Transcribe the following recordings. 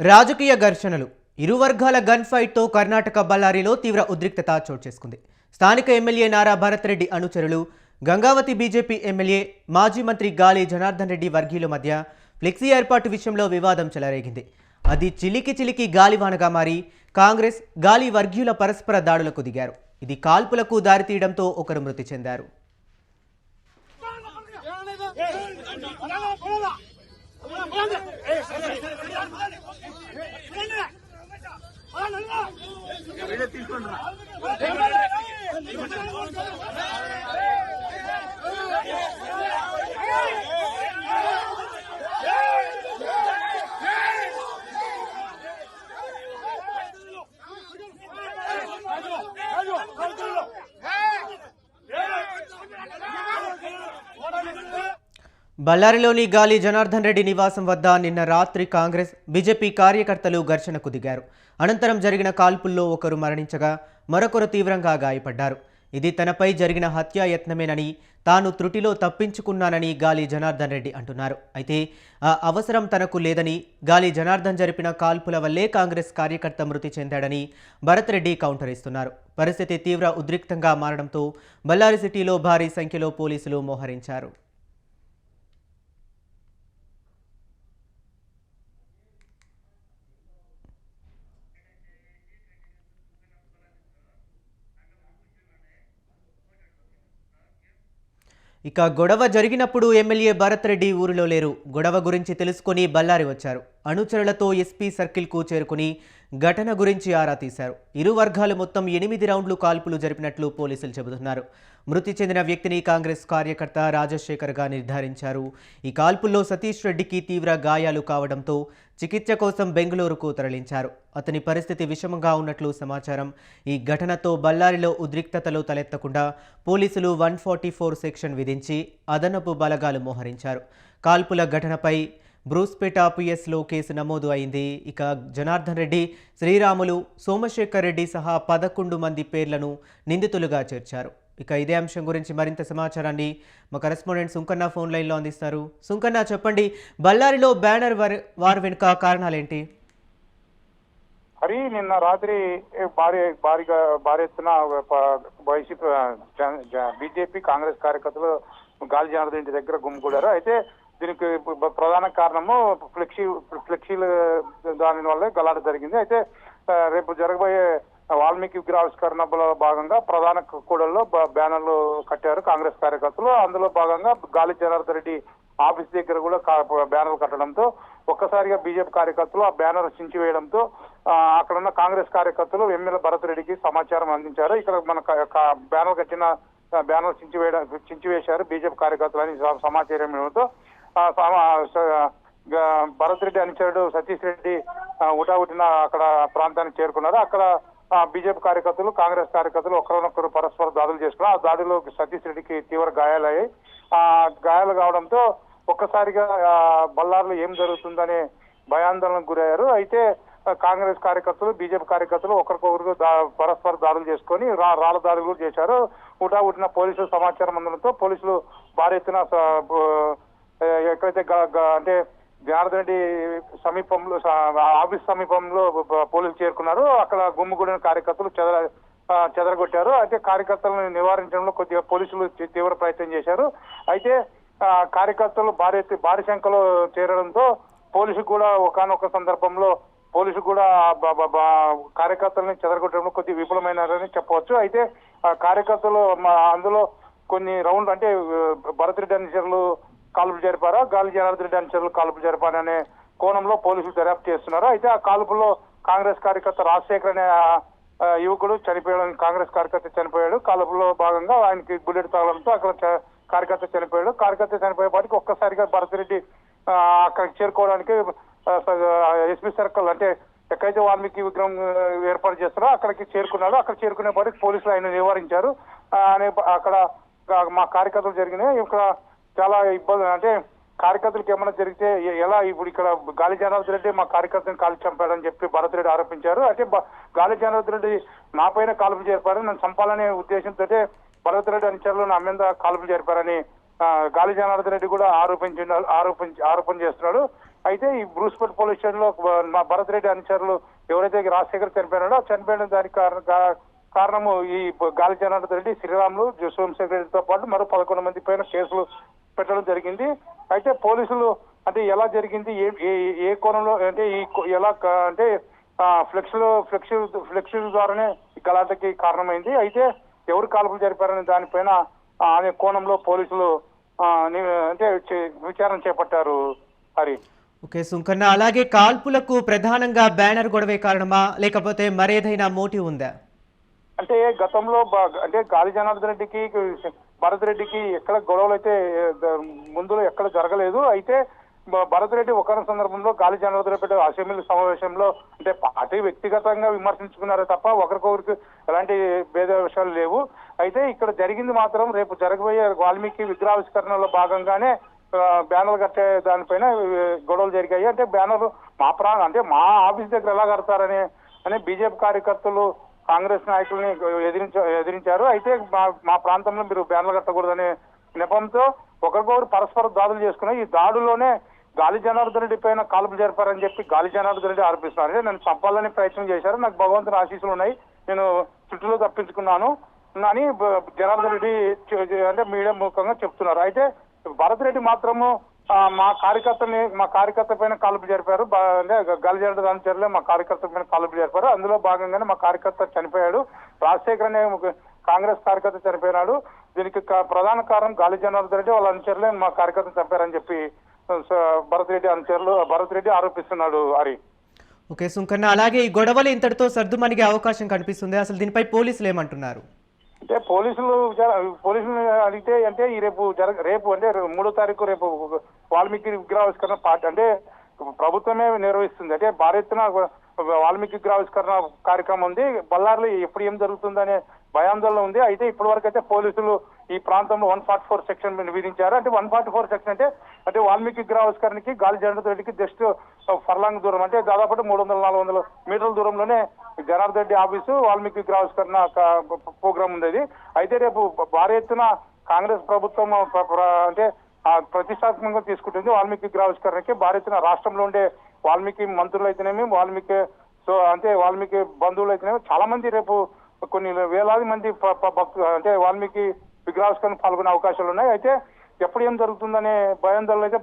రాజకీయ ఘర్షణలు ఇరు వర్గాల గన్ ఫైట్ తో కర్ణాటక బళ్ళారిలో తీవ్ర ఉద్రిక్తత చోటు చేసుకుంది. స్థానిక ఎమ్మెల్యే నారా భరత్ రెడ్డి అనుచరులు గంగావతి బీజేపీ ఎమ్మెల్యే మాజీ మంత్రి గాలి జనార్దన్ రెడ్డి వర్గీయుల మధ్య ఫ్లెక్సీ ఏర్పాటు విషయంలో వివాదం చెలరేగింది. అది చిలికి గాలివానగా మారి కాంగ్రెస్ గాలి వర్గీయుల పరస్పర దాడులకు దిగారు. ఇది కాల్పులకు దారితీయడంతో ఒకరు మృతి చెందారు. బళ్ళారిలోని గాలి జనార్దన్ రెడ్డి నివాసం వద్ద నిన్న రాత్రి కాంగ్రెస్ బీజేపీ కార్యకర్తలు ఘర్షణకు దిగారు. అనంతరం జరిగిన కాల్పుల్లో ఒకరు మరణించగా మరొకరు తీవ్రంగా గాయపడ్డారు. ఇది తనపై జరిగిన హత్యాయత్నమేనని, తాను త్రుటిలో తప్పించుకున్నానని గాలి జనార్దన్ రెడ్డి అంటున్నారు. అయితే ఆ అవసరం తనకు లేదని, గాలి జనార్దన్ జరిపిన కాల్పుల వల్లే కాంగ్రెస్ కార్యకర్త మృతి చెందాడని భరత్ రెడ్డి కౌంటర్ ఇస్తున్నారు. పరిస్థితి తీవ్ర ఉద్రిక్తంగా మారడంతో బళ్ళారి సిటీలో భారీ సంఖ్యలో పోలీసులు మోహరించారు. ఇక గొడవ జరిగినప్పుడు ఎమ్మెల్యే భరత్ రెడ్డి ఊరిలో లేరు. గొడవ గురించి తెలుసుకొని బళ్ళారి వచ్చారు. అనుచరులతో ఎస్పీ సర్కిల్కు చేరుకుని ఘటన గురించి ఆరా తీశారు. ఇరు వర్గాలు మొత్తం 8 రౌండ్లు కాల్పులు జరిపినట్లు పోలీసులు చెబుతున్నారు. మృతి చెందిన వ్యక్తిని కాంగ్రెస్ కార్యకర్త రాజశేఖర్గా నిర్ధారించారు. ఈ కాల్పుల్లో సతీష్ రెడ్డికి తీవ్ర గాయాలు కావడంతో చికిత్స కోసం బెంగళూరుకు తరలించారు. అతని పరిస్థితి విషమంగా ఉన్నట్లు సమాచారం. ఈ ఘటనతో బళ్ళారిలో ఉద్రిక్తతలు తలెత్తకుండా పోలీసులు 144 సెక్షన్ విధించి అదనపు బలగాలు మోహరించారు. కాల్పుల ఘటనపై బ్రూస్పేట పిఎస్లో కేసు నమోదు అయింది. ఇక జనార్దన్ రెడ్డి, శ్రీరాములు, సోమశేఖర్ రెడ్డి సహా 11 మంది పేర్లను నిందితులుగా చేర్చారు. ఇక ఇదే అంశం గురించి మరింత సమాచారాన్ని మా కరెస్పాండెంట్ సుంకన్న ఫోన్ లైన్లో అందిస్తారు. సుంకన్న, చెప్పండి, బళ్ళారిలో బ్యానర్ వార్ వెనుక కారణాలేంటి? హరి, నిన్న రాత్రి భారీ ఎత్తున వైసీపీ బీజేపీ కాంగ్రెస్ కార్యకర్తలు గాలి జనార్దన్ రెడ్డి దగ్గర గుమ్మికూడారు. అయితే దీనికి ప్రధాన కారణము ఫ్లెక్సీలు దాని వల్లే గలాట జరిగింది. అయితే రేపు జరగబోయే వాల్మీకి విగ్రహావిష్కరణలో భాగంగా ప్రధాన కూడల్లో బ్యానర్లు కట్టారు కాంగ్రెస్ కార్యకర్తలు. అందులో భాగంగా గాలి జనార్దన్ రెడ్డి ఆఫీస్ దగ్గర కూడా బ్యానర్లు కట్టడంతో ఒక్కసారిగా బీజేపీ కార్యకర్తలు ఆ బ్యానర్ చించివేయడంతో అక్కడ ఉన్న కాంగ్రెస్ కార్యకర్తలు ఎమ్మెల్యే భరత్ రెడ్డికి సమాచారం అందించారు. ఇక్కడ మన బ్యానర్ కట్టిన బ్యానర్ చించివేశారు బీజేపీ కార్యకర్తలు అని సమాచారం ఇవ్వడంతో భరత్ రెడ్డి అనుచరుడు సతీష్ రెడ్డి ఉటావుటిన అక్కడ ప్రాంతానికి చేరుకున్నారు. అక్కడ బీజేపీ కార్యకర్తలు కాంగ్రెస్ కార్యకర్తలు ఒకరినొకరు పరస్పర దాడులు చేసుకున్నారు. ఆ దాడిలో సతీష్ రెడ్డికి తీవ్ర గాయాలయ్యాయి. గాయాలు కావడంతో ఒక్కసారిగా బళ్ళార్లో ఏం జరుగుతుందనే భయాందోళనకు గురయ్యారు. అయితే కాంగ్రెస్ కార్యకర్తలు బీజేపీ కార్యకర్తలు ఒకరికొకరు పరస్పర దాడులు చేసుకొని రాళ్ల దాడులు కూడా చేశారు. ఉటావుటిన పోలీసులు సమాచారం అందడంతో పోలీసులు భారీ ఎత్తున ఎక్కడైతే అంటే జనార్దన్ రెడ్డి సమీపంలో ఆఫీస్ సమీపంలో పోలీసులు చేరుకున్నారు. అక్కడ గుమ్మిగూడిన కార్యకర్తలు చెదరగొట్టారు. అయితే కార్యకర్తలను నివారించడంలో కొద్దిగా పోలీసులు తీవ్ర ప్రయత్నం చేశారు. అయితే కార్యకర్తలు భారీ సంఖ్యలో చేరడంతో పోలీసు కూడా ఒకానొక సందర్భంలో పోలీసు కూడా కార్యకర్తలని చెదరగొట్టడంలో కొద్దిగా విఫలమైనారని చెప్పవచ్చు. అయితే కార్యకర్తలు అందులో కొన్ని రౌండ్లు అంటే భరత్ రెడ్డి అనుచరులు కాల్పులు జరిపారా, గాలి జనార్దన్ రెడ్డి అనుచరులు కాల్పులు జరిపారనే కోణంలో పోలీసులు దర్యాప్తు చేస్తున్నారు. అయితే ఆ కాల్పుల్లో కాంగ్రెస్ కార్యకర్త రాజశేఖర్ అనే యువకుడు చనిపోయాడు. కాంగ్రెస్ కార్యకర్త చనిపోయాడు. కాల్పుల్లో భాగంగా ఆయనకి బుల్లెట్ తగలడంతో అక్కడ కార్యకర్త చనిపోయాడు. కార్యకర్త చనిపోయేపాటికి ఒక్కసారిగా భరత్ రెడ్డి అక్కడికి చేరుకోవడానికి ఎస్పీ సర్కిల్ అంటే ఎక్కడైతే వాల్మీకి విగ్రహం ఏర్పాటు చేస్తారో అక్కడికి చేరుకున్నాడు. అక్కడ చేరుకునేపాటికి పోలీసులు ఆయన నివారించారు. అక్కడ మా కార్యకర్తలు జరిగినాయి. ఇక్కడ చాలా ఇబ్బంది అంటే కార్యకర్తలకు ఏమైనా జరిగితే ఎలా ఇప్పుడు ఇక్కడ గాలి జనార్దన్ రెడ్డి మా కార్యకర్తను కాల్చి చంపాడని చెప్పి భరత్ రెడ్డి ఆరోపించారు. అయితే గాలి జనార్దన్ రెడ్డి నా పైన కాల్పులు జరిపారు, నన్ను చంపాలనే ఉద్దేశంతో భరత్ రెడ్డి అనుచరులు నా మీద కాల్పులు జరిపారని గాలి జనార్దన్ రెడ్డి కూడా ఆరోపణ చేస్తున్నాడు. అయితే ఈ బ్రూస్పేట్ పోలీస్ స్టేషన్ లో మా భరత్ రెడ్డి అనుచరులు ఎవరైతే రాజశేఖర్ చనిపోయినాడో చనిపోయిన దానికి కారణము ఈ గాలి జనార్దన్ రెడ్డి, శ్రీరాములు, సోమశేఖర్ రెడ్డితో పాటు మరో 11 మంది పైన కేసులు పెట్టడం జరిగింది. అయితే పోలీసులు అంటే ఎలా జరిగింది, ఏ కోణంలో అంటే ఎలా అంటే ఫ్లెక్సీల ద్వారానే ఈ గలాటకి కారణమైంది. అయితే ఎవరు కాల్పులు జరిపారనే దానిపైన అనే కోణంలో పోలీసులు అంటే విచారణ చేపట్టారు. హరి. ఓకే సుంకన్న, అలాగే కాల్పులకు ప్రధానంగా బ్యానర్ గొడవే కారణమా లేకపోతే మరేదైనా మోటివ్ ఉందా? అంటే గతంలో అంటే గాలి జనార్దన్ రెడ్డికి భరత్ రెడ్డికి ఎక్కడ గొడవలు అయితే ముందులో ఎక్కడ జరగలేదు. అయితే భరత్ రెడ్డి ఒకనొక సందర్భంలో గాలి జనార్దన్ రెడ్డి అసెంబ్లీ సమావేశంలో అంటే పార్టీ వ్యక్తిగతంగా విమర్శించుకున్నారే తప్ప ఒకరికొకరికి ఎలాంటి భేద విషయాలు లేవు. అయితే ఇక్కడ జరిగింది మాత్రం రేపు జరగబోయే వాల్మీకి విగ్రహావిష్కరణలో భాగంగానే బ్యానర్లు కట్టే దానిపైన గొడవలు జరిగాయి. అంటే బ్యానర్లు అంటే మా ఆఫీస్ దగ్గర ఎలా కడతారని బీజేపీ కార్యకర్తలు కాంగ్రెస్ నాయకుల్ని ఎదిరించారు. అయితే మా ప్రాంతంలో మీరు బ్యానర్లు కట్టకూడదనే నెపంతో ఒకరికొకరు పరస్పర దాడులు చేసుకున్నారు. ఈ దాడుల్లోనే గాలి జనార్దన్ రెడ్డి పైన కాల్పులు జరిపారని చెప్పి గాలి జనార్దన్ రెడ్డి ఆరోపిస్తున్నారు. అంటే నన్ను చంపాలని ప్రయత్నం చేశారు, నాకు భగవంతుని ఆశీస్సులు ఉన్నాయి, నేను చుట్టూలో తప్పించుకున్నాను అని జనార్దన్ రెడ్డి అంటే మీడియా ముఖంగా చెప్తున్నారు. అయితే భరత్ రెడ్డి మాత్రము మా కార్యకర్త పైన కాల్పులు జరిపారు, అంటే గాలి జనార్దన్ చర్యలో మా కార్యకర్త పైన కాల్పులు జరిపారు. అందులో భాగంగానే మా కార్యకర్త చనిపోయాడు, రాజశేఖర్ అనే కాంగ్రెస్ కార్యకర్త చనిపోయినాడు. దీనికి ప్రధాన కారణం గాలి జనార్దన్ రెడ్డి వాళ్ళ అనుచరులే మా కార్యకర్త చంపారని చెప్పి భరత్ రెడ్డి ఆరోపిస్తున్నాడు. హరి. ఓకే సుంకన్న, అలాగే ఈ గొడవలు ఇంతటితో సర్దుమణిగే అవకాశం కనిపిస్తుంది. అసలు దీనిపై పోలీసులు ఏమంటున్నారు? అంటే పోలీసులు అడిగితే అంటే ఈ రేపు అంటే 3వ తారీఖు రేపు వాల్మీకి విగ్రహావిష్కరణ పార్టీ అంటే ప్రభుత్వమే నిర్వహిస్తుంది. అంటే భారీ ఎత్తున వాల్మీకి విగ్రహావిష్కరణ కార్యక్రమం ఉంది. బళ్ళారిలో ఎప్పుడు ఏం జరుగుతుందనే భయాందోళన ఉంది. అయితే ఇప్పటి వరకు అయితే పోలీసులు ఈ ప్రాంతంలో 144 సెక్షన్ విధించారు. అంటే 144 సెక్షన్ అంటే వాల్మీకి విగ్రహావిష్కరణకి గాలి జనార్దన్ రెడ్డికి జస్ట్ ఫర్లాంగ్ దూరం, అంటే దాదాపు 300-400 మీటర్ల దూరంలోనే జనార్దన్ రెడ్డి ఆఫీసు వాల్మీకి విగ్రహావిష్కరణ ప్రోగ్రామ్ ఉండేది. అయితే రేపు భారీ ఎత్తున కాంగ్రెస్ ప్రభుత్వం అంటే ప్రతిష్టాత్మకంగా తీసుకుంటుంది వాల్మీకి విగ్రహావిష్కరణకి. భారీ ఎత్తున రాష్ట్రంలో ఉండే వాల్మీకి మంత్రులు అయితేనేమి, వాల్మీకి బంధువులు అయితేనేమి చాలా మంది రేపు కొన్ని వేలాది మంది భక్తులు అంటే వాల్మీకి విగ్రహావిష్కరణ పాల్గొనే అవకాశాలు ఉన్నాయి. అయితే ఎప్పుడు ఏం జరుగుతుందనే భయాందోళన అయితే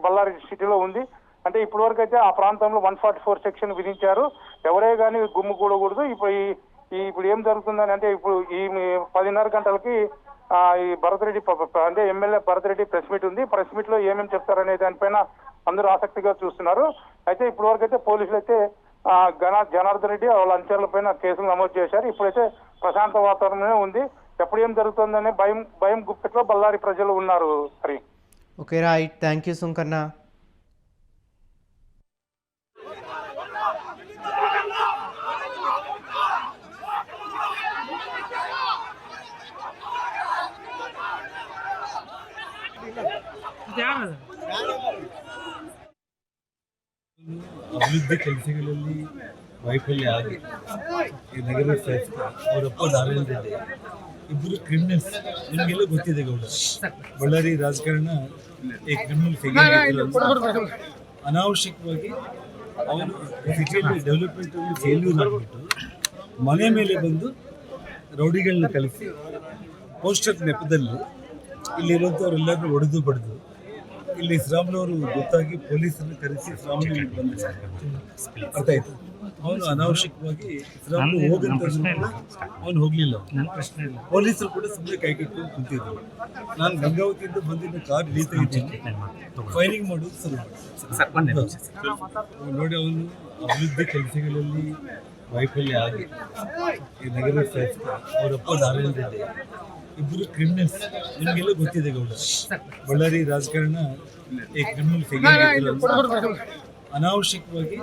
బళ్ళారి సిటీలో ఉంది. అంటే ఇప్పటి వరకు అయితే ఆ ప్రాంతంలో 144 సెక్షన్ విధించారు, ఎవరే కానీ గుమ్ము కూడకూడదు. ఇప్పుడు ఏం జరుగుతుందని అంటే ఇప్పుడు ఈ 10:30 గంటలకి ఈ భరత్ రెడ్డి అంటే MLA Bharat Reddy press meet ఉంది. ప్రెస్ మీట్ లో ఏమేమి చెప్తారనే దానిపైన అందరూ ఆసక్తిగా చూస్తున్నారు. అయితే ఇప్పటి వరకు అయితే పోలీసులు అయితే జనార్దన్ రెడ్డి వాళ్ళ అనుచరుల పైన కేసులు నమోదు చేశారు. ఇప్పుడైతే ప్రశాంత వాతావరణమే ఉంది. ఎప్పుడు ఏం జరుగుతుందనే భయం గుప్పెట్లో బళ్ళారి ప్రజలు ఉన్నారు. Hari. Okay right, thank you Sunkanna. ಅಭಿವೃದ್ಧಿ ಕೆಲಸಗಳಲ್ಲಿ ವೈಫಲ್ಯ ಆಗಿ ಈ ನಗರ ಶಾಸಕ ಅವರಪ್ಪ ನಾರಾಯಣ ರೆಡ್ಡಿ ಇಬ್ಬರು ಕ್ರಿಮಿನಲ್ಸ್, ನಿಮಗೆಲ್ಲ ಗೊತ್ತಿದೆ ಗೌಡ, ಬಳ್ಳಾರಿ ರಾಜಕಾರಣ ಈ ಕ್ರಿಮಿನಲ್ ಅನಾವಶ್ಯಕವಾಗಿ ಅವರು ಸಿಟಿಯಲ್ಲಿ ಡೆವಲಪ್ಮೆಂಟ್ ಫೇಲ್ಯೂರ್ ಆಗಿಬಿಟ್ಟು ಮನೆ ಮೇಲೆ ಬಂದು ರೌಡಿಗಳನ್ನ ಕಲಿಸಿ ಪೋಸ್ಟರ್ ನೆಪದಲ್ಲಿ ಇಲ್ಲಿರುವಂಥವ್ರೆಲ್ಲರೂ ಹೊಡೆದು ಬಡಿದು ಇಲ್ಲಿ ಶ್ರೀರಾಮ್ನವರು ಗೊತ್ತಾಗಿ ಪೊಲೀಸರನ್ನು ಕರೆಸಿ ಶ್ರೀರಾಮ್ನ ಬಂದ ಅರ್ಥ ಆಯ್ತು. ಅವನು ಅನಾವಶ್ಯಕವಾಗಿ ಶ್ರೀರಾಮ್ನು ಹೋಗಂತ ಅವನು ಹೋಗ್ಲಿಲ್ಲ. ಪೊಲೀಸರು ಕೂಡ ಸುಮ್ಮನೆ ಕೈ ಕಟ್ಕೊಂಡು ಕುಂತಿದ್ರು. ನಾನು ಗಂಗಾವತಿಯಿಂದ ಬಂದಿದ್ದ ಕಾರ್ ಇಳಿತಾ ಇದ್ದೀನಿ, ಫೈರಿಂಗ್ ಮಾಡೋದು ಶುರು ನೋಡಿ. ಅವನು ಅಭಿವೃದ್ಧಿ ಕೆಲಸಗಳಲ್ಲಿ ವೈಫಲ್ಯ ಆಗಿ ಈ ನಗರ ಶಾಸಕ ಅವರಪ್ಪ ನಾರಾಯಣ ರೆಡ್ಡಿ ಇಬ್ಬರು ಕ್ರಿಮಿನಲ್ಸ್, ನಿಮಗೆಲ್ಲ ಗೊತ್ತಿದೆ ಗೌಡ, ಬಳ್ಳಾರಿ ರಾಜಕಾರಣ ಈ ಕ್ರಿಮಿನಲ್ ಅನಾವಶ್ಯಕವಾಗಿ